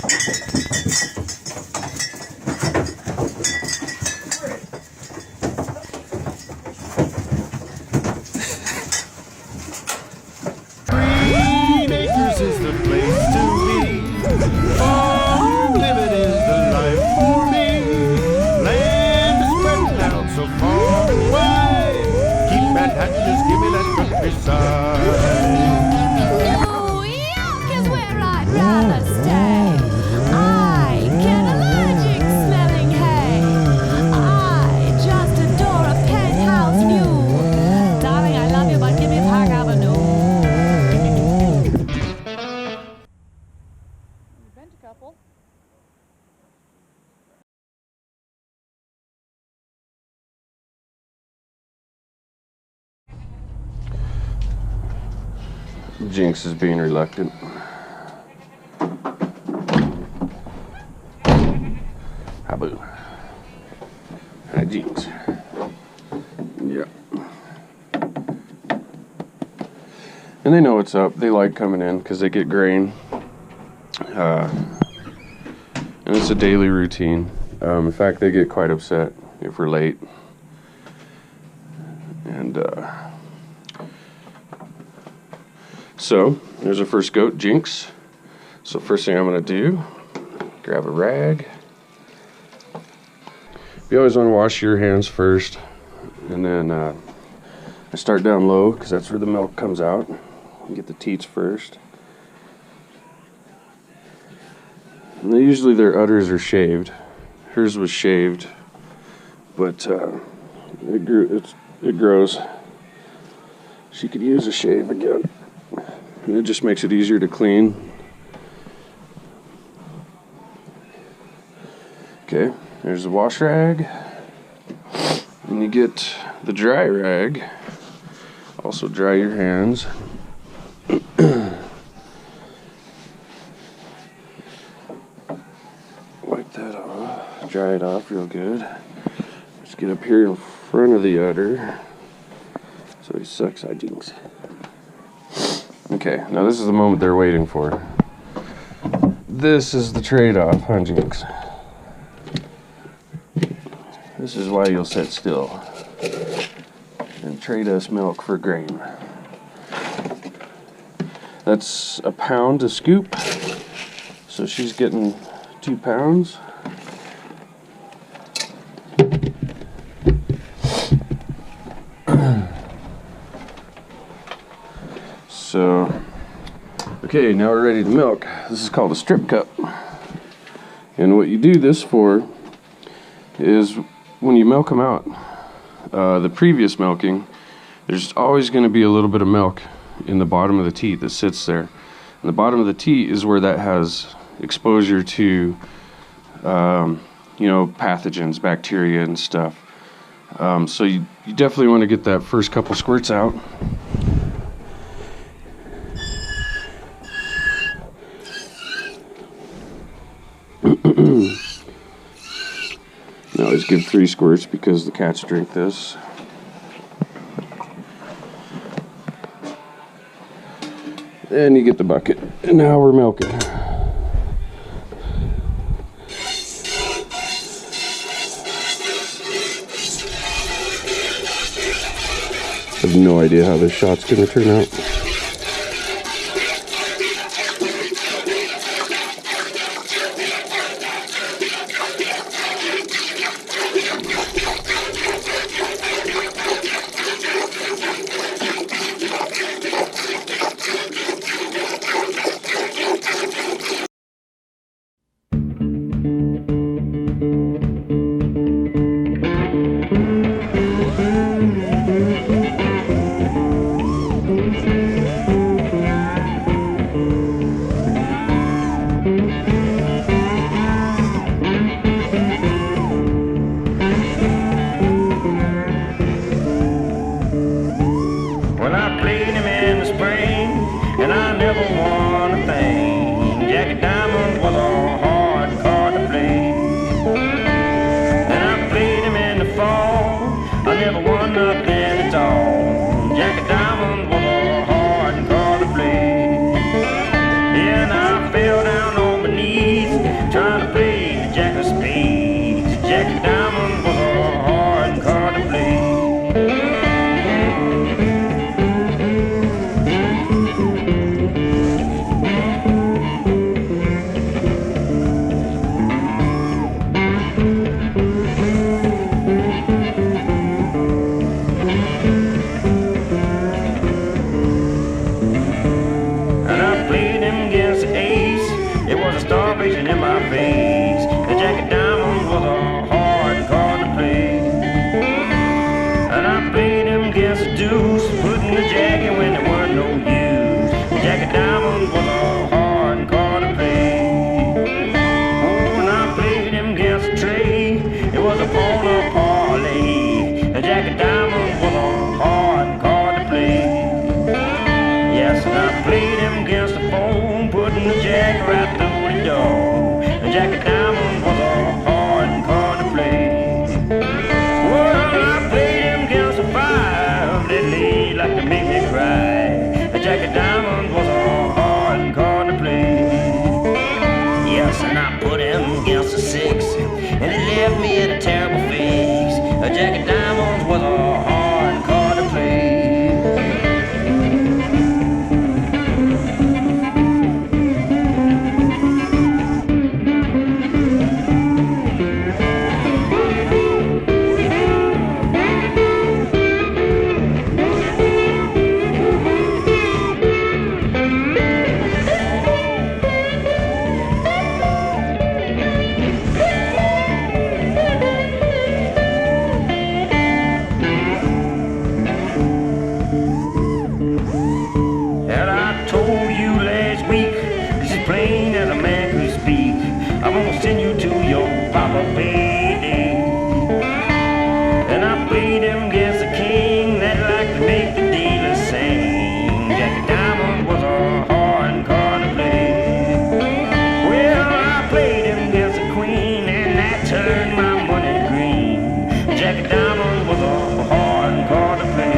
Green Acres is the place to be. Farm living is the life for me. Land is spread out so far and wide. Keep Manhattan, just give me that countryside. New York is where I'd rather stay. I get allergic smelling hay. I just adore a penthouse view. Darling, I love you, but give me Park Avenue. Rent a couple. Jinx is being reluctant. Habu. Hi, Jinx. Yeah. And they know what's up. They like coming in because they get grain. And it's a daily routine. In fact, they get quite upset if we're late. And, so, there's our first goat, Jinx. So first thing I'm going to do, grab a rag. You always want to wash your hands first. And then I start down low because that's where the milk comes out. Get the teats first. And usually their udders are shaved. Hers was shaved, but it grows. She could use a shave again. And it just makes it easier to clean. Okay, there's the wash rag. And you get the dry rag. Also dry your hands. Wipe that off. Dry it off real good. Let's get up here in front of the udder. So he sucks, I Jinx. Okay, now this is the moment they're waiting for. This is the trade-off, huh, Jinx? This is why you'll sit still and trade us milk for grain. That's a pound a scoop, so she's getting 2 pounds. So, okay, now we're ready to milk. This is called a strip cup. And what you do this for is when you milk them out, the previous milking, there's always going to be a little bit of milk in the bottom of the teat that sits there. And the bottom of the teat is where that has exposure to, you know, pathogens, bacteria and stuff. So you definitely want to get that first couple squirts out. Now let's give 3 squirts because the cats drink this. And you get the bucket. And now we're milking. I have no idea how this shot's gonna turn out. a 6, and it left me in a terrible fix. A Jack of Diamonds was a hard card to play. And I told you last week, this is plain as a man could speak. I'm gonna send you to your papa payday. And I played him against a king that liked to make the dealer sing. Jack of Diamonds was a hard card to play. Well, I played him against a queen and that turned my money green. Jack of Diamonds was a hard card to play.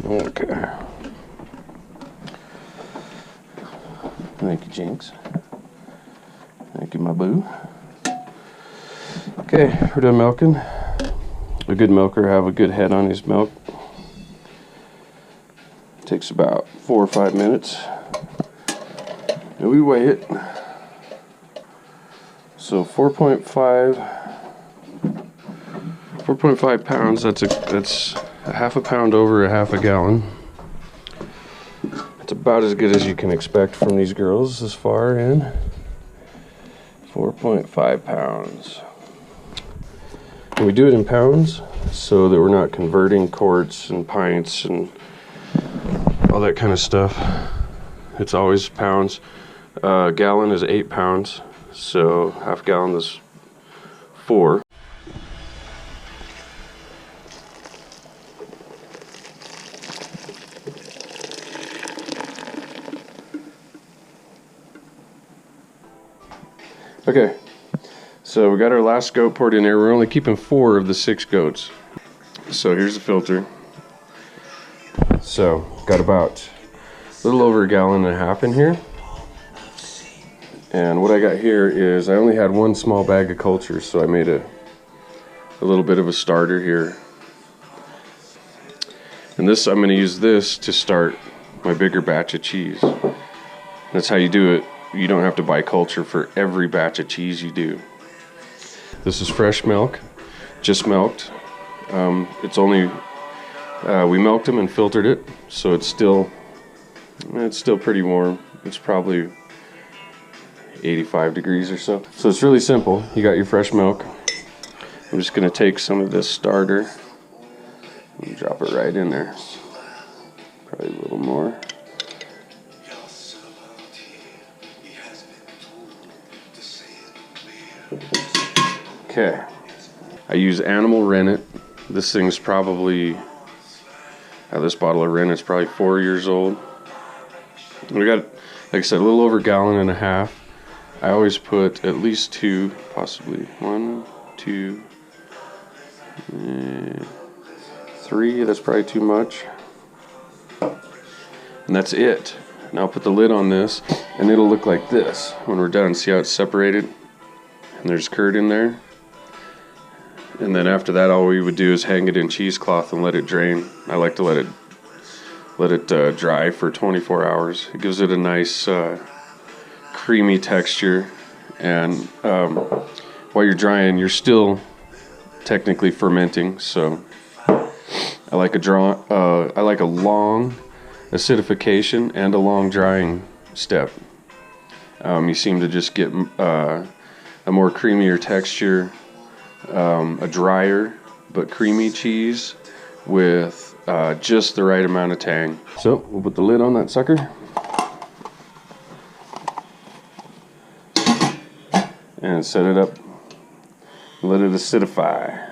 Okay. Thank you, Jinx. Thank you, my boo. Okay, we're done milking. A good milker have a good head on his milk. Takes about 4 or 5 minutes. And we weigh it. So 4.5 pounds, that's a half a pound over a half a gallon. It's about as good as you can expect from these girls this far in. 4.5 pounds. And we do it in pounds so that we're not converting quarts and pints and all that kind of stuff. It's always pounds. A gallon is 8 pounds, so half gallon is 4. Okay, so we got our last goat poured in there. We're only keeping 4 of the 6 goats. So here's the filter. So got about a little over a gallon and a half in here. And what I got here is I only had 1 small bag of culture, so I made a little bit of a starter here. And this, I'm going to use this to start my bigger batch of cheese. That's how you do it. You don't have to buy culture for every batch of cheese you do. This is fresh milk, just milked. It's only, we milked them and filtered it, so it's still pretty warm. It's probably 85 degrees or so. So it's really simple. You got your fresh milk. I'm just gonna take some of this starter and drop it right in there. Probably a little more. Okay, I use animal rennet. This thing's probably, this bottle of rennet's probably 4 years old. We got, like I said, a little over a gallon and a half. I always put at least 2, possibly 1, 2, 3. That's probably too much. And that's it. Now I'll put the lid on this, and it'll look like this when we're done. See how it's separated? And there's curd in there. And then after that, all we would do is hang it in cheesecloth and let it drain. I like to let it dry for 24 hours. It gives it a nice creamy texture. And while you're drying, you're still technically fermenting. So I like a long acidification and a long drying step. You seem to just get a more creamier texture. A drier but creamy cheese with just the right amount of tang. So we'll put the lid on that sucker and set it up and let it acidify.